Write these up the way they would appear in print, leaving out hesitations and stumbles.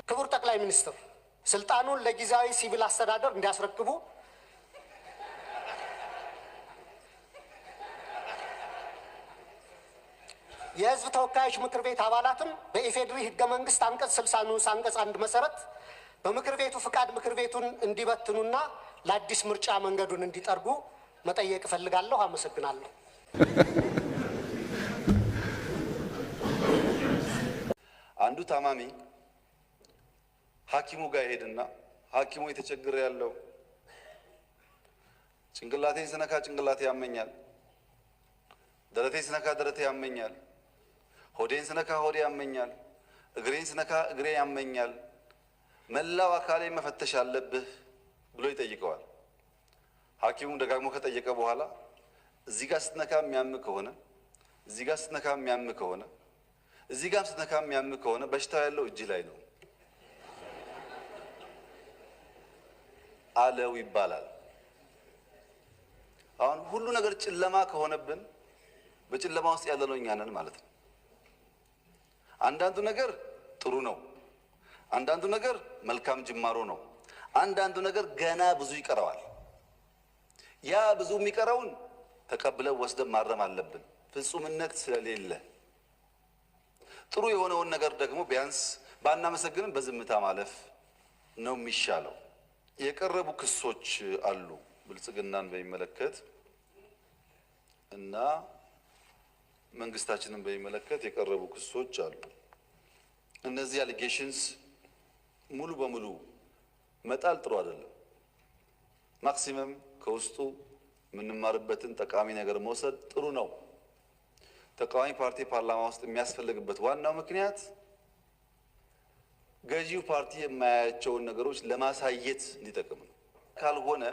ክቡር ጠቅላይ ሚኒስትር ስልጣኑን ለጊዜያዊ ሲቪል አስተዳደር እንዲያስረክቡ የህዝብ ተወካዮች ምክር ቤት አባላትም በኢፌድሪ ህገ መንግስት አንቀጽ 60 ንዑስ አንቀጽ 1 መሰረት በምክር ቤቱ ፍቃድ ምክር ቤቱን እንዲበትኑና ለአዲስ ምርጫ መንገዱን እንዲጠርጉ መጠየቅ እፈልጋለሁ። አመሰግናለሁ። አንዱ ታማሚ ሐኪሙ ጋር ይሄድና ሐኪሙ የተቸገረ ያለው ጭንቅላቴን ስነካ ጭንቅላቴ ያመኛል፣ ደረቴን ስነካ ደረቴ ያመኛል፣ ሆዴን ስነካ ሆዴ ያመኛል፣ እግሬን ስነካ እግሬ ያመኛል፣ መላው አካሌ መፈተሽ አለብህ ብሎ ይጠይቀዋል። ሐኪሙ ደጋግሞ ከጠየቀ በኋላ እዚህ ጋር ስትነካ የሚያም ከሆነ እዚህ ጋር ስትነካ የሚያም ከሆነ እዚህ ጋር ስትነካ የሚያም ከሆነ በሽታው ያለው እጅ ላይ ነው አለው ይባላል። አሁን ሁሉ ነገር ጨለማ ከሆነብን በጨለማ ውስጥ ያለነው እኛ ነን ማለት ነው። አንዳንዱ ነገር ጥሩ ነው፣ አንዳንዱ ነገር መልካም ጅማሮ ነው፣ አንዳንዱ ነገር ገና ብዙ ይቀረዋል። ያ ብዙ የሚቀረውን ተቀብለን ወስደን ማረም አለብን፣ ፍጹምነት ስለሌለ። ጥሩ የሆነውን ነገር ደግሞ ቢያንስ ባናመሰግንም በዝምታ ማለፍ ነው የሚሻለው። የቀረቡ ክሶች አሉ ብልጽግናን በሚመለከት እና መንግስታችንን በሚመለከት የቀረቡ ክሶች አሉ። እነዚህ አሊጌሽንስ ሙሉ በሙሉ መጣል ጥሩ አይደለም። ማክሲመም ከውስጡ የምንማርበትን ጠቃሚ ነገር መውሰድ ጥሩ ነው። ተቃዋሚ ፓርቲ ፓርላማ ውስጥ የሚያስፈልግበት ዋናው ምክንያት ገዢው ፓርቲ የማያያቸውን ነገሮች ለማሳየት እንዲጠቅም ነው። ካልሆነ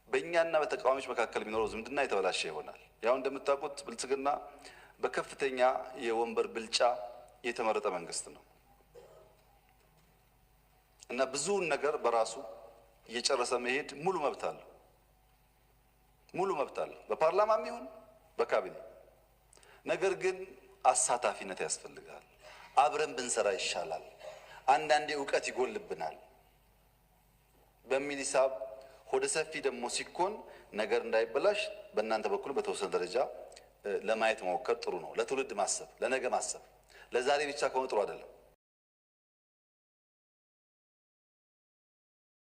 በእኛና በተቃዋሚዎች መካከል የሚኖረው ዝምድና የተበላሸ ይሆናል። ያው እንደምታውቁት ብልጽግና በከፍተኛ የወንበር ብልጫ የተመረጠ መንግስት ነው እና ብዙውን ነገር በራሱ እየጨረሰ መሄድ ሙሉ መብት አለው። ሙሉ መብት አለው በፓርላማም ይሁን በካቢኔ። ነገር ግን አሳታፊነት ያስፈልጋል። አብረን ብንሰራ ይሻላል፣ አንዳንዴ እውቀት ይጎልብናል በሚል ሂሳብ ሆደ ሰፊ ደግሞ ሲኮን ነገር እንዳይበላሽ በእናንተ በኩል በተወሰነ ደረጃ ለማየት መሞከር ጥሩ ነው። ለትውልድ ማሰብ፣ ለነገ ማሰብ፣ ለዛሬ ብቻ ከሆነ ጥሩ አይደለም።